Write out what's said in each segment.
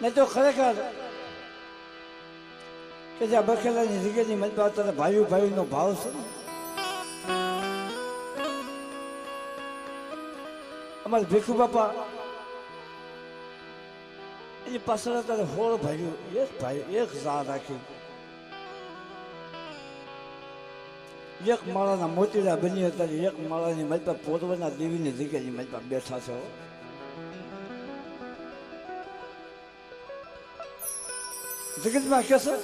ને તો ખરેખર કે જ્યાં બખેલાની જગ્યાની મજબા અત્યારે ભાઈઓ ભાઈનો ભાવ છે ને અમારે ભીખુ બાપા એની પાછળ અત્યારે 16 ભાઈઓ એક જા રાખી એક માળાના મોતીડા બની અત્યારે એક માળાની મજબા પોરવના દેવીની જગ્યાની મજબા બેઠા છે જગતમાં કે છે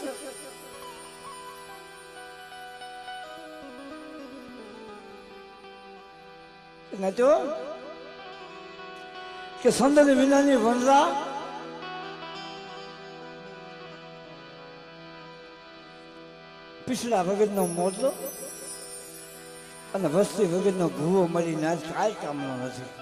નજો કે સંદર વિનાની વનરા પિછલા વગરનો મોરલો અને વસ્તી વગરનો ભૂવો મળીને આજ કાંઈ કામનો નથી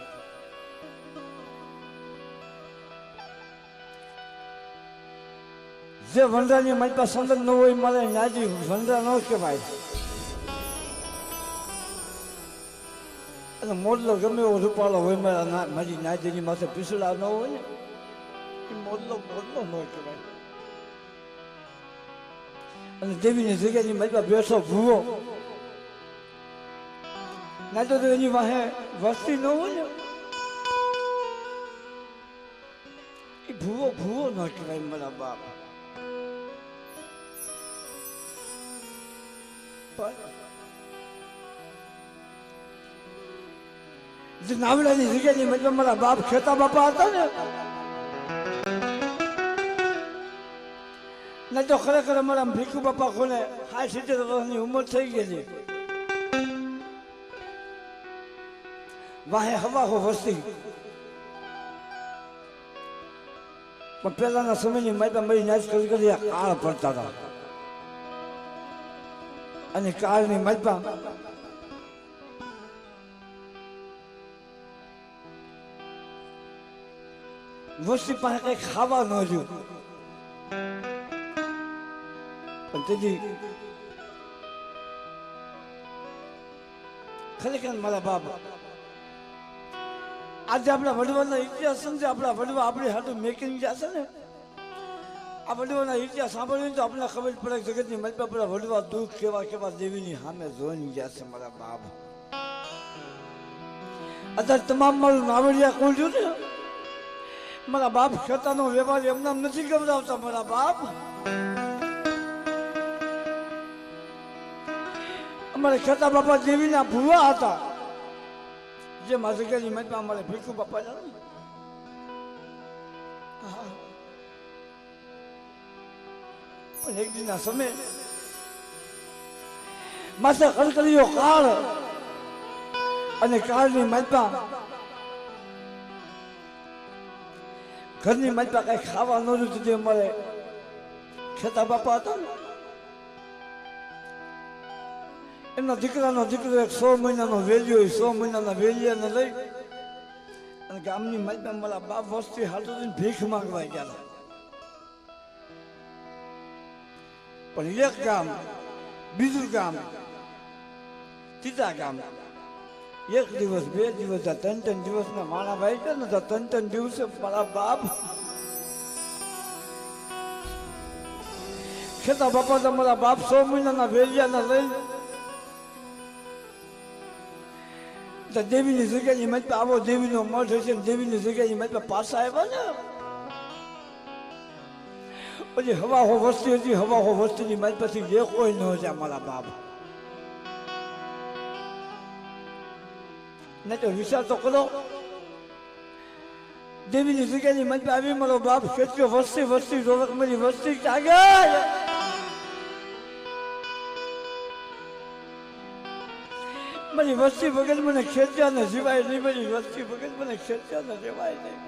જે વનરાની મારી પાસે સંદર ન હોય મારે નાજી વનરા ન કહેવાય અને મોરલો ગમે એવો રૂપાળો હોય મારી નાજીની માથે પીસડા ન હોય ને એ મોરલો ન કહેવાય અને દેવીની જગ્યાની મારી પાસે બેઠો ભૂવો ના તો એની વાહે વસ્તી ન હોય ને એ ભૂવો ન કહેવાય મારા બાપ જે નાવડાની જગ્યાની મતલબ મારા બાપ ખેતા બાપા હતા ને તો ખરેખર અમારા ભીખુ બાપા કોને 60-70 વર્ષની ઉંમર થઈ ગયેલી વાહે હવા હો વસ્તી પણ પહેલાના સમયની મારી નાચ કરી કાળ પડતા હતા અને કાળની મજબા વસ્તી પાસે કઈ ખાવા ન રહ્યું પણ તેથી ખરેખર મારા બાપ આજે આપણા વડવાના ઇતિહાસ સમજે આપણા વડવા આપણી હાથું મેકિંગ જશે ને આ વડવાના ઇતિહાસ સાંભળ્યું તો આપણને ખબર પડે જગતની મજબા આપણા વડવા દુઃખ કેવા દેવીની સામે જોઈને ગયા છે મારા બાપ અત્યારે તમામ મારું નાવડિયા કોણ છું ને મારા બાપ ખેતાનો વ્યવહાર એમનામ નથી ગવડાવતા મારા બાપ અમારે ખેતા બાપા દેવીના ભૂવા હતા જે મારી જગ્યાની મજબા અમારે ભીખુ બાપા જાણે પણ એક દિનના સમય માથે કડકડીયો કાળ અને કાળની મજબા ઘરની મજબા કઈ ખાવા ન રહ્યું જે અમારે ખેતા બાપા હતા ને એમના દીકરાનો દીકરો એક 100 મહિનાનો વેલ્યો 100 મહિનાના વેલિયાને લઈ અને ગામની મજબા મારા બાપ વસ્તી હાથો ભીખ માંગવા ગયા પણ એક ગામ બીજું ગામ ત્રીજા ગામ એક દિવસ 2 દિવસ 3 દિવસના માણા ભાઈ છે ને તો 3 દિવસે મારા બાપ ખેતા બાપા તમારા બાપ 100 મહિનાના વેલિયાના લઈ દેવીની જગ્યાની મજબા આવો દેવીનો મઠ હશે દેવીની જગ્યાની મજબા પાછા આવ્યા ને પછી હવા હો વસ્તી હતી હવા હો વસ્તીની મારી પછી જે કોઈ ન છે મારા બાપ નહીં તો વિચાર તો કરો દેવીની જગ્યાની મજબા આવી મારો બાપ કેટલો વસ્તી રોવક મારી વસ્તી જાગે મારી વસ્તી વગર મને ખેંચ્યા ને જીવાય નહીં મારી વસ્તી વગર મને ખેંચ્યા ને જીવાય નહીં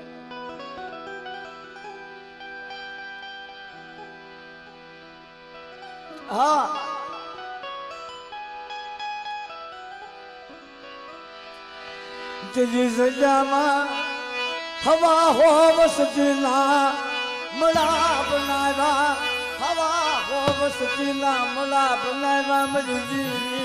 હા તેરી જગ્યામાં હવા હો વસતીના મળા બનાવ્યા હવા હો વસતીના મળા બનાવ્યા મારી જીવી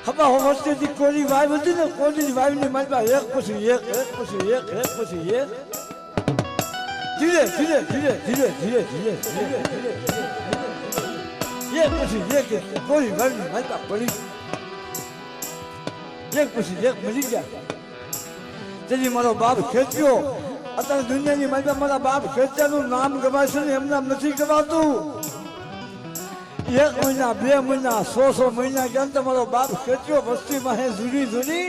હવા વચ્ચેથી કોરી વાવ હતી ને કોરી વાવની માલમાં એક પછી એક પછી એક પછી એક ધીરે ધીરે ધીરે ધીરે ધીરે ધીરે ધીરે ધીરે એક પછી એક કોરી વાવની માલમાં પડી એક પછી એક મરી ગયા તેથી મારો બાપ ખેંચ્યો અત્યારે દુનિયાની માલમાં મારા બાપ ખેંચ્યાનું નામ ગવાશે ને એમ નામ નથી ગવાતું 1 મહિના 2 મહિના 100 મહિના કેમ તમારો બાપ ખેંચ્યો વસ્તીમાં હે જુદી જુદી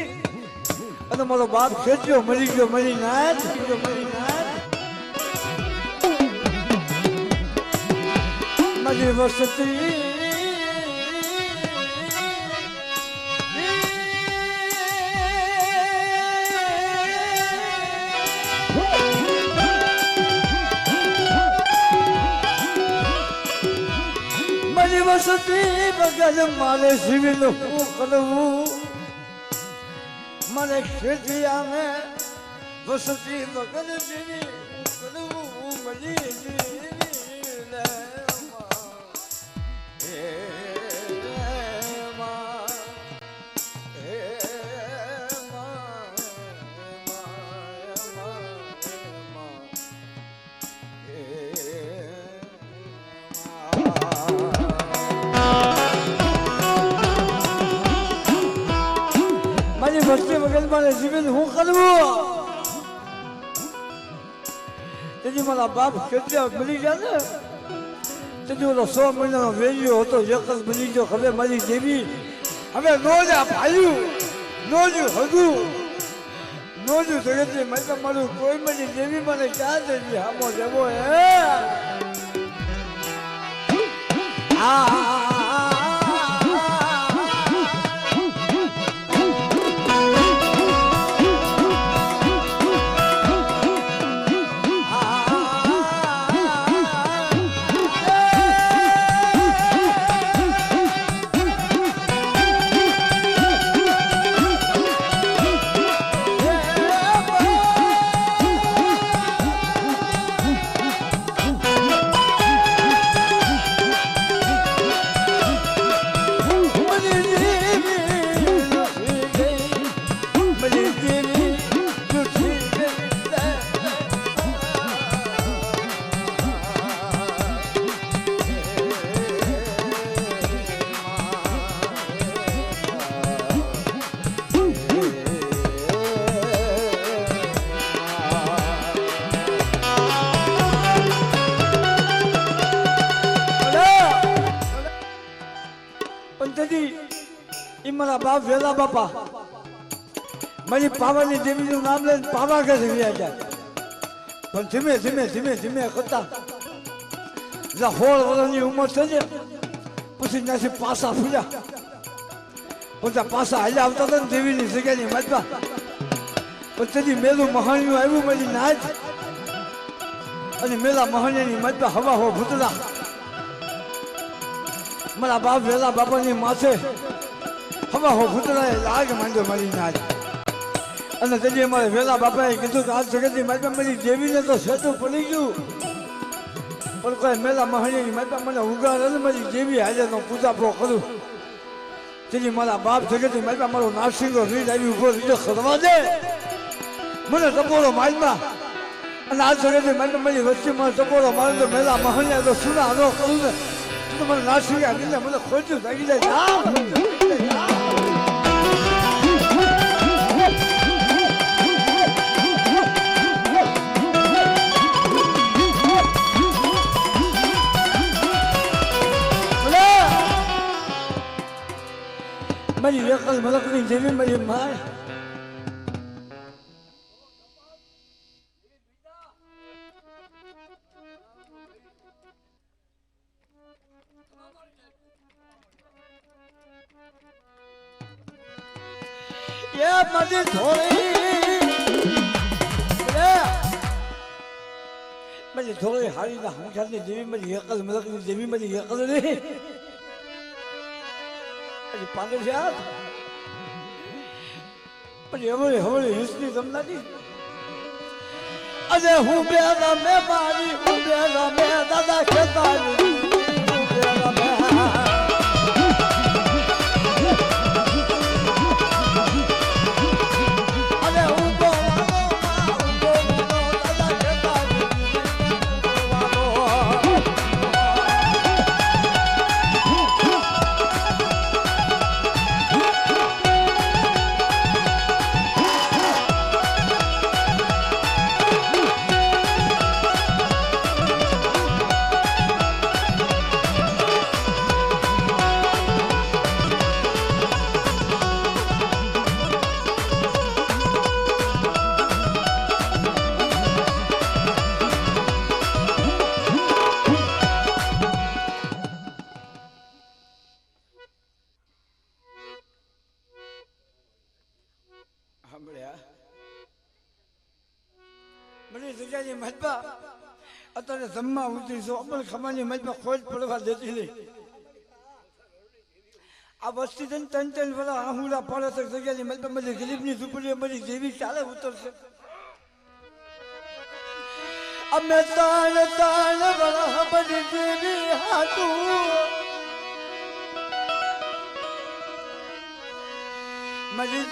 અને મારો બાપ ખેંચ્યો મરી ગયો મરી નાથ મારી વસ્તી વસતી બગલ મારે જીવીને હું કરવું મને ખેતિયા ને વસતી બગલ જીવી કરવું મળી વસ્તી વગર મારે જીવન હું કરવું તેથી મારા બાપ ખેતિયા મળી ગયા ને તેથી ઓલો 100 મહિનાનો વેલ્યો હતો એક જ મળી ગયો હવે મારી દેવી હવે નોજા ભાયું નોજું હગું નોજું જગતની માતા મારું કોઈ મારી દેવી મને ક્યાં દેવી હામો દેવો હે મારા બાપ વેલા બાપા મારી પાવાની દેવીનું નામ લઈને પાવા ઘરે વ્યા જાય પણ ધીમે ધીમે ધીમે ધીમે કરતા 16 વર્ષની ઉંમર થઈ પછી ત્યાંથી પાસા ફૂલ્યા બધા પાસા હાલ્યા આવતા હતા ને દેવીની જગ્યાની માજમાં પણ તેથી મેલું મહાણિયું આવ્યું મારી નાચ અને મેલા મહાણિયાની માજમાં હવા હો ભૂતલા મારા બાપ વેલા બાપાની માથે હવા હો ભૂતળાએ લાગ માંડ્યો મારી નાચ અને તેથી અમારે વેલા બાપાએ કીધું કે આ જગતની માજમાં મારી દેવીને તો સેતું પડી ગયું પણ કોઈ મેલા મહાણીની માજમાં મને ઉગાડ અને મારી દેવી હાજરનો પૂજાપો કરું તેથી મારા બાપ જગતની માજમાં મારો નારસિંગો રીત આવી ઉભો રીતો કરવા દે મને ટપોરો માજમાં અને આ જગતની માજમાં મારી વસ્તીમાં ટપોરો મારે તો મેલા મહાણીયા તો સુના ન કરું ને તો મને નારસિંગા રીતને મને ખોટું લાગી જાય મારી વેકલ મલકની જેવી મારી માય મારી થોડી હારીના હંખાની જેવી મારી એકલ મલકની જેવી મારી એકલ રે પાગલ છે આ પણ હવે હિસ્ટ્રી સમજાતી અરે હું બે રમે મારી હું બે રમે દાદા ખેતાની હું બે રમે સાંભળ્યા મને જગ્યાની મહેબા અત્યારે જમવા ઉતરી છો અમલ ખમાની મહેબા ખોજ પડવા દેતી નહીં આ વસ્તી થઈને ત્રણ વર્ષ આહુડા પડે છે જગ્યાની મહેબા બધી ગરીબની ઝૂંપડીઓ બધી જેવી ચાલે ઉતરશે અમે તાણ વર્ષ બધી જેવી હાથું મરી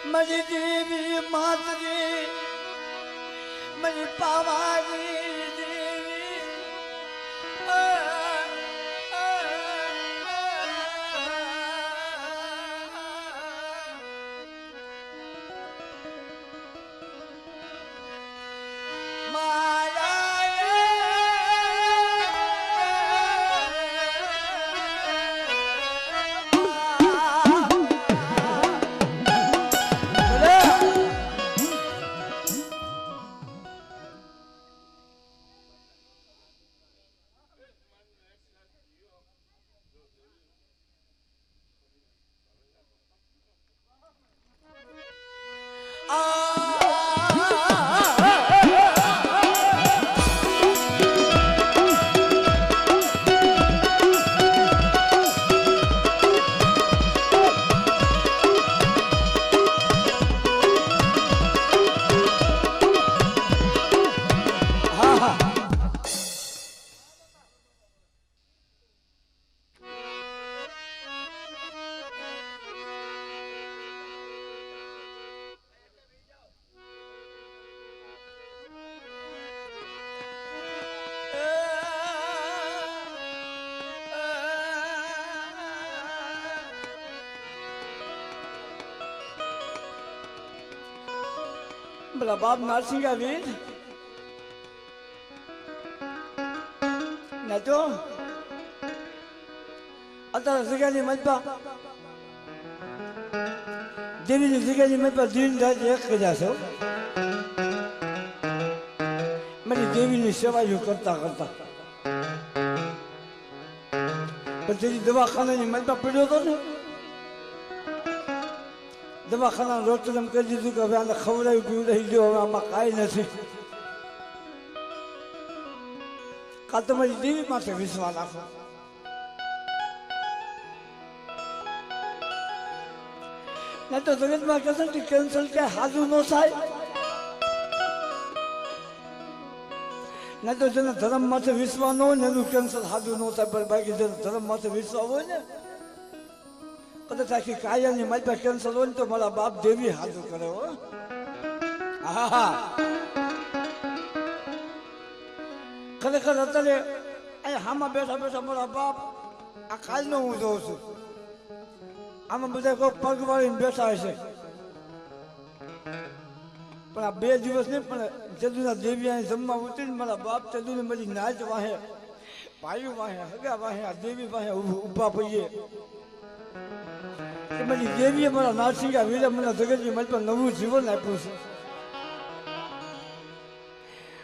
મરી દેવી માતરી મરી પાવાની દેવી પેલા બાપ નારસિંગા વીર ના તો અત્યારે જગ્યાની મજબા દેવીની જગ્યાની મજબા દિન રાત એક કર્યા છો મારી દેવીની સેવાઓ કરતા કરતા પછી દવાખાનાની મજબા પડ્યો હતો ને દવાખાના ડોક્ટર એમ કહી દીધું કે હવે આને ખવડાવી પીવડાવી દો હવે આમાં કાંઈ નથી કાલ તમારી દેવી માટે વિશ્વાસ રાખો નહીં તો જગતમાં કહેશે કે કેન્સર કે હાજુ ન થાય નહીં તો જેને ધર્મ માટે વિશ્વાસ ન હોય ને એનું કેન્સર હાજુ ન થાય પણ બાકી જેને ધર્મ માટે વિશ્વાસ હોય ને કદાચ આખી કાયાની મારી કેન્સર હોય ને તો મારા બાપ દેવી હાજુ કરે હો હા ખરેખર અત્યારે અહીંયા હામાં બેઠા બેઠા મારા બાપ આ કાલનો હું જોઉં છું આમાં બધા કોઈ પગ વાળીને બેઠા હશે પણ આ 2 દિવસ નહીં પણ જદુના દેવી અહીં જમવા ઉતરીને મારા બાપ જદુની બધી નાચ વાહે ભાઈઓ વાહે હગા વાહે આ દેવી વાહે ઊભા પડીએ કે મારી દેવીએ મારા નારસિંગા વીરે મને જગતની મન પર નવું જીવન આપ્યું છે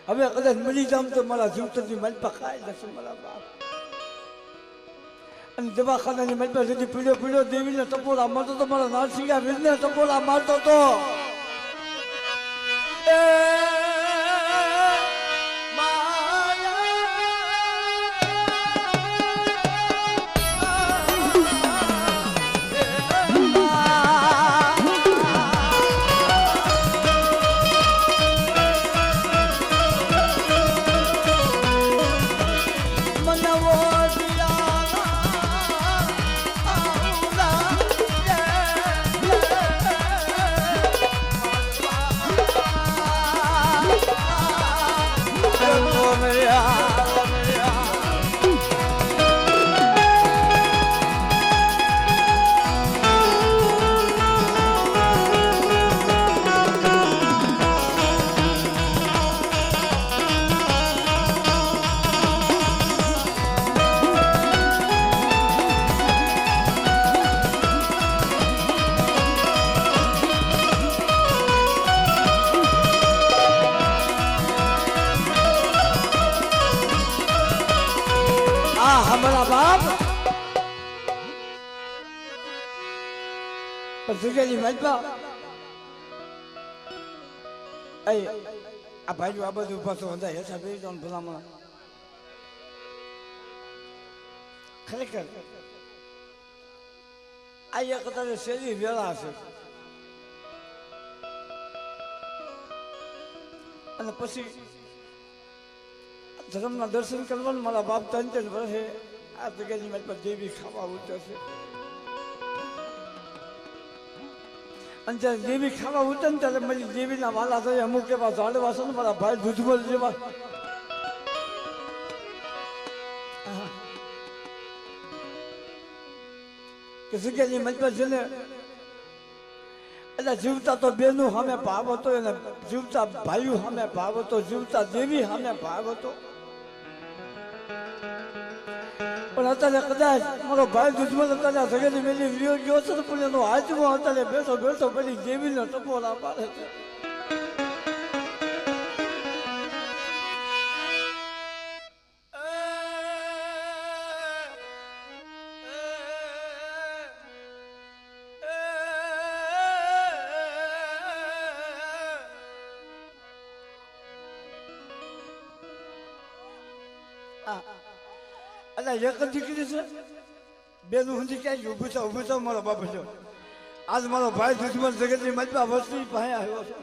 હવે કદાચ મળી જામ તો મારા જીવતરની મન પર ખાઈ જશે મારા બાપ અને દવાખાનાની મન પર સુધી પીડ્યો દેવીને ટપોરા મારતો તો મારા નારસિંગા વીરને ટપોરા મારતો તો हमारा बाप પત્રિકાની વાંચવા આ ભાઈ આ બધું ઉભા તો બધા હેઠા બેસી જાવ ભલામણ ખરેખર આ એક તારે શેરી વેળા છે અને પછી ધર્મના દર્શન કરવાનું મારા બાપ 3 વર્ષે આ જગ્યાની મારી પાસે દેવી ખાવા ઉતરશે અને જ્યારે દેવી ખાવા ઉતરે ને ત્યારે મારી દેવીના વાલા થાય અમુક એવા ઝાડવા છે ને મારા ભાઈ દૂધમલ જેવા કે જગ્યાની મારી પાસે છે ને એટલે જીવતા તો બેનું સામે ભાવ હતો એને જીવતા ભાઈઓ સામે ભાવ હતો જીવતા દેવી સામે ભાવ હતો પણ અત્યારે કદાચ મારો ભાઈ દુશ્મન અત્યારે જગતની મેલી વિયો ગયો છે પણ એનો હાથમાં અત્યારે બેઠો બેઠો પેલી દેવીનો ટપોરા પાડે છે એક જ દીકરી છે બેનું હું ક્યાં ઉભું થાવ મારો બાપ છો આજ મારો ભાઈ દુશ્મન જગતની મજબા વસ્તી પાસે આવ્યો છે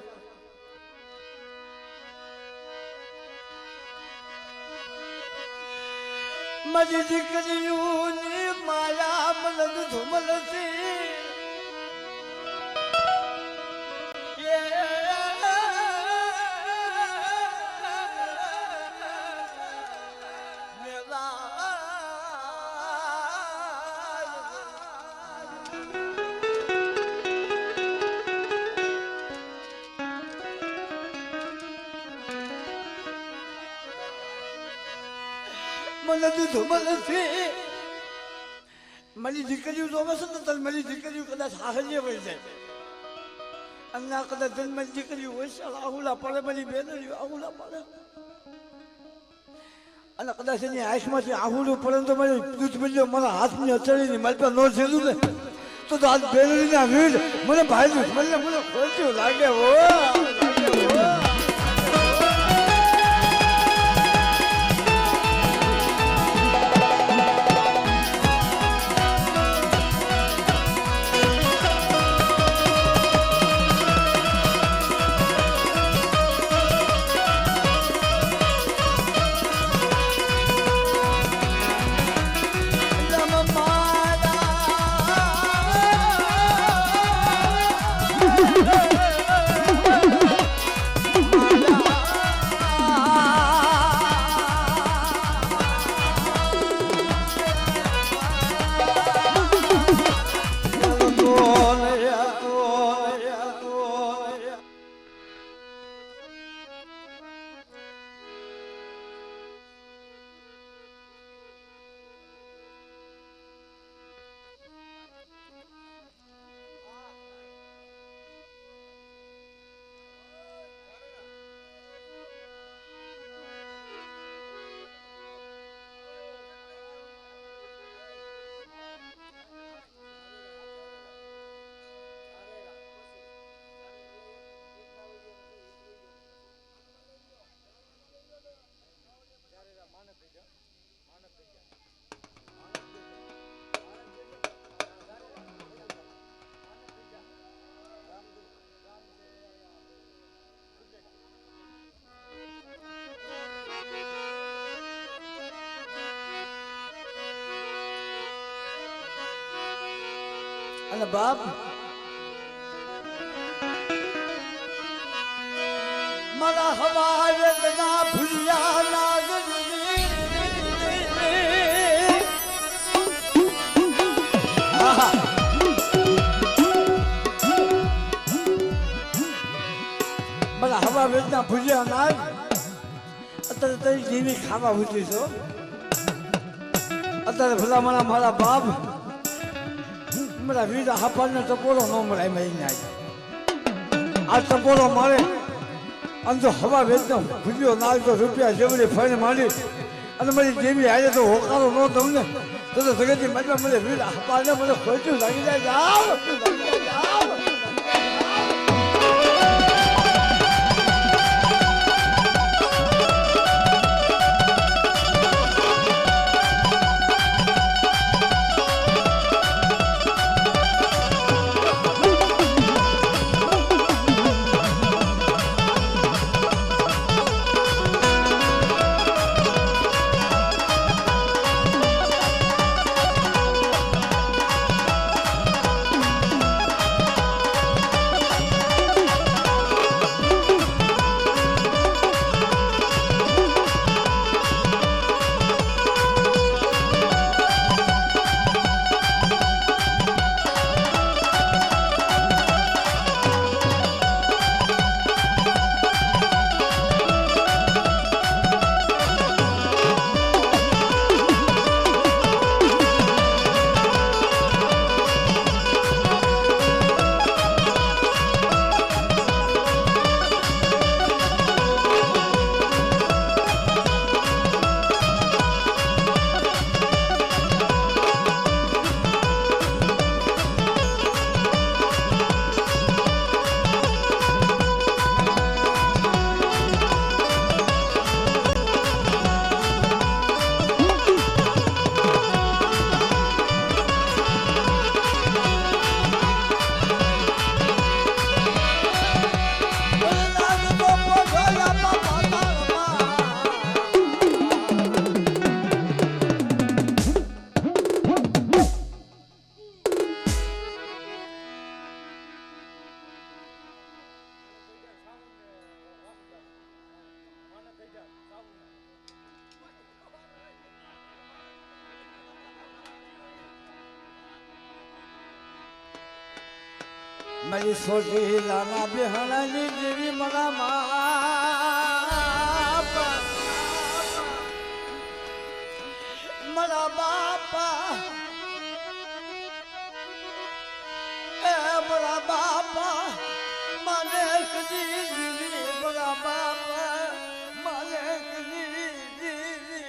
મારી દીકરીઓની માયા મલક ધુમલતી મારી દીકરીઓ જોવે છે ને તો મારી દીકરીઓ કદાચ હાહલ્ય વહી જાય અને ના કદાચ મારી દીકરીઓ હોય આહુલા પડે મારી બેનરીઓ આહુલા પડે અને કદાચ એની આંખમાંથી આહુલું પડે તો મારી દૂધ મળ્યો મારા હાથની અચડીની મારી પાસે ન છેલું ને તો આજ બેનરીના વીર મને ભાઈ દૂધ મને ખોલતું લાગે હો અને બાપ મારા હવારે ના ભૂલ્યા નાગરી મારા હવા વેદના ભૂલ્યા નાગ અત્યારે તારી જીવી ખાવા ઉઠી છો અત્યારે ભલા મારા બાપ મારા વીર હાપાને ટપોરો ન મળે મહિને આ ટપોરો મારે આમ તો હવા વેચનો ભૂલ્યો નાગ તો રૂપિયા જેવડી ફાઈને માંડી અને મારી જેવી હારે તો હોકારો ન તમને તો સગતની મનમાં મને વીર આપાને મને ખોટું લાગી જાય જાવ મારી છોટી લાલા બેહણાની જેવી મારા મારા બાપા એ મારા બાપા મને કદી જીવી મારા બાપા મને કદી જીવી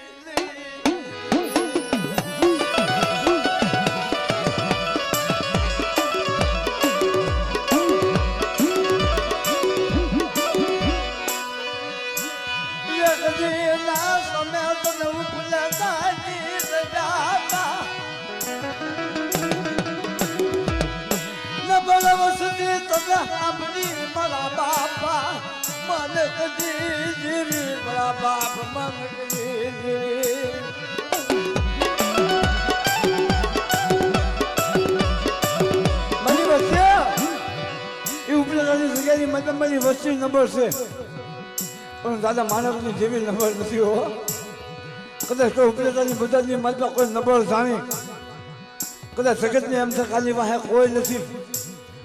મારા બાપા મને કદી જીવી મારા બાપ મને કદી જીવી મારી વચ્ચે એ ઉપલેટાની જગ્યાની મતલબ મારી વચ્ચે નંબર છે પણ દાદા માનવની જેવી નંબર નથી હો કદાચ કોઈ ઉપલેટાની બધાની મતલબ કોઈ નંબર જાણી કદાચ જગતની એમ ખાલી વાહે કોઈ નથી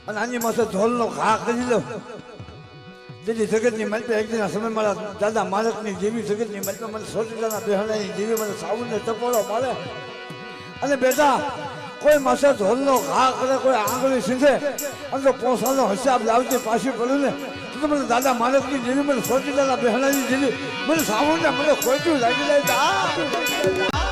અને આની માથે ઢોલનો ઘા કરી લો જેથી જગતની મલપે એક દિના સમય મારા દાદા માલકની જેવી જગતની મલપે મને સોટીલાના બેહણાની જેવી મને સાબુને ટપોળો મારે અને બેટા કોઈ માથે ઢોલનો ઘા કરે કોઈ આંગળી સીધે અને જો પોસાનો હિસાબ લાવતી પાછી પડું ને તો મને દાદા માલકની જેવી મને સોટીલાના બેહણાની જેવી મને સાબુને મને ખોટું લાગી જાય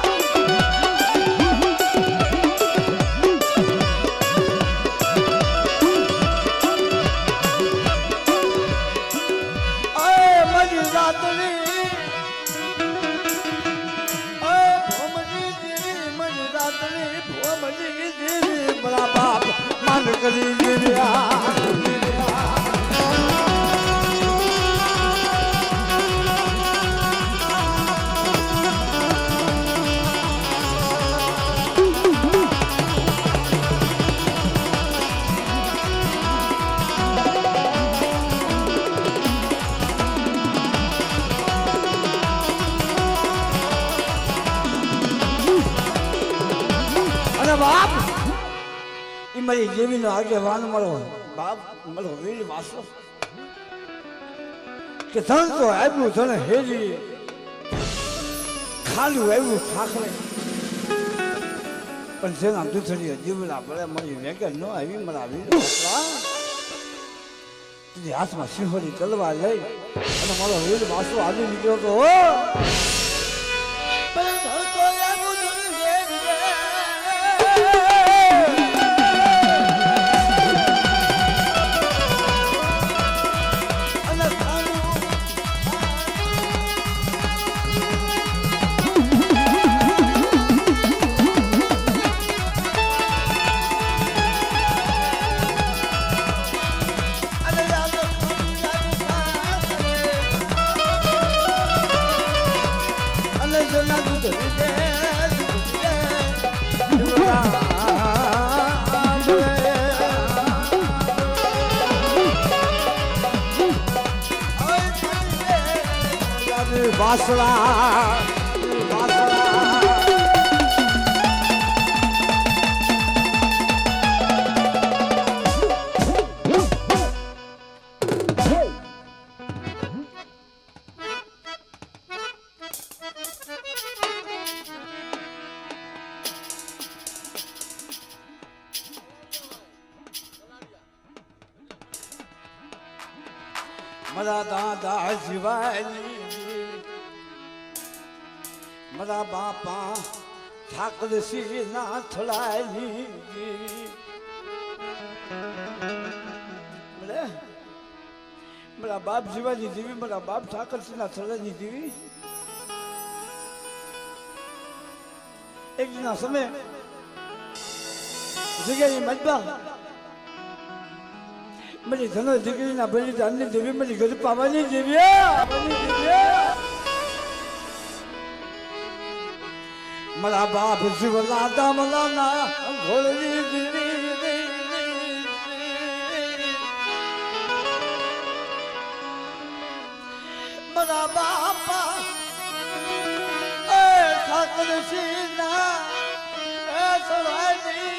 મારા બાપ માન કરી જીવ્યા બાપ એ મારી જેવીનો આગેવાન મળો બાપ મળો વીર વાસો કે ધન તો આવ્યું ધન હેરી ખાલું આવ્યું ખાખરે પણ જેના દૂધડીએ જીવના પડે મારી વેગર ન આવી મારા વીર વાસવા હાથમાં સિંહોની તલવાર લઈ અને મારો વીર વાસો આવી નીકળ્યો તો વાસળા મારા દાદા શિવાજી મારા બાપા ઠાકરસિંહ ના થલાઈ મારા બાપ શિવાજી દેવી મારા બાપ ઠાકરસિંહ ના થલાઈ દેવી એક દિના સમય જગ્યાએ મજબા મારી ધનો દીકરીના બલિદાનની દેવી મારી ઘર પાવાની દેવી મારા બાપ શિવલા દામલાના ઘોડની દેવી મારા બાપા ઠાકરસિંહના સવારી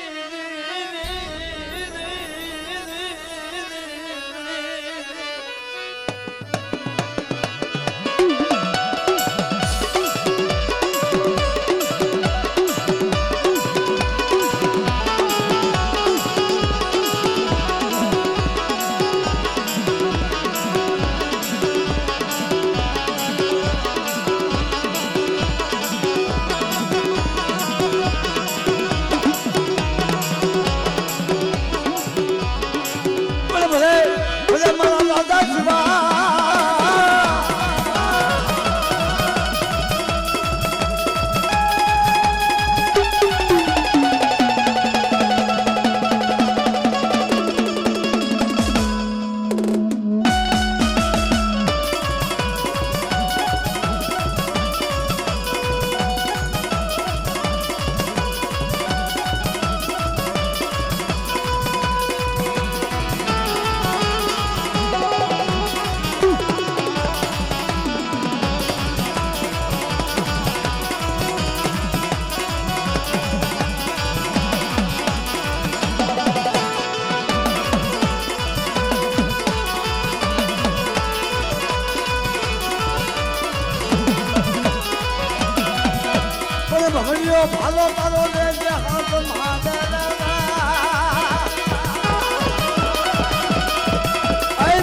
ભાલો તારો રે હાથ માદરા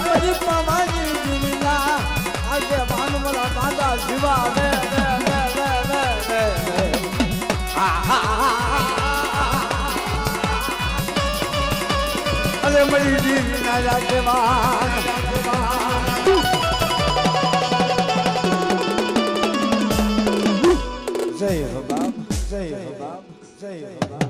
બધી પામાની જીલા આજે માનવરા બાદા જીવા અરે મળી જીવી ના રાજ્યમાં જય હો બાપ જય હો બાપ જય હો બાપ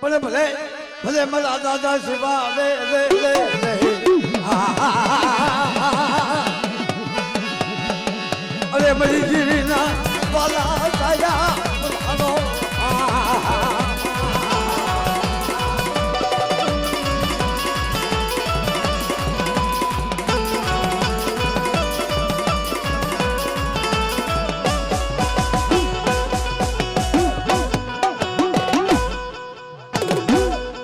ભલે ભલે ભલે મારા દાદા શિવા રે રે રે અરે મરી જીવી ના વાલા સાયા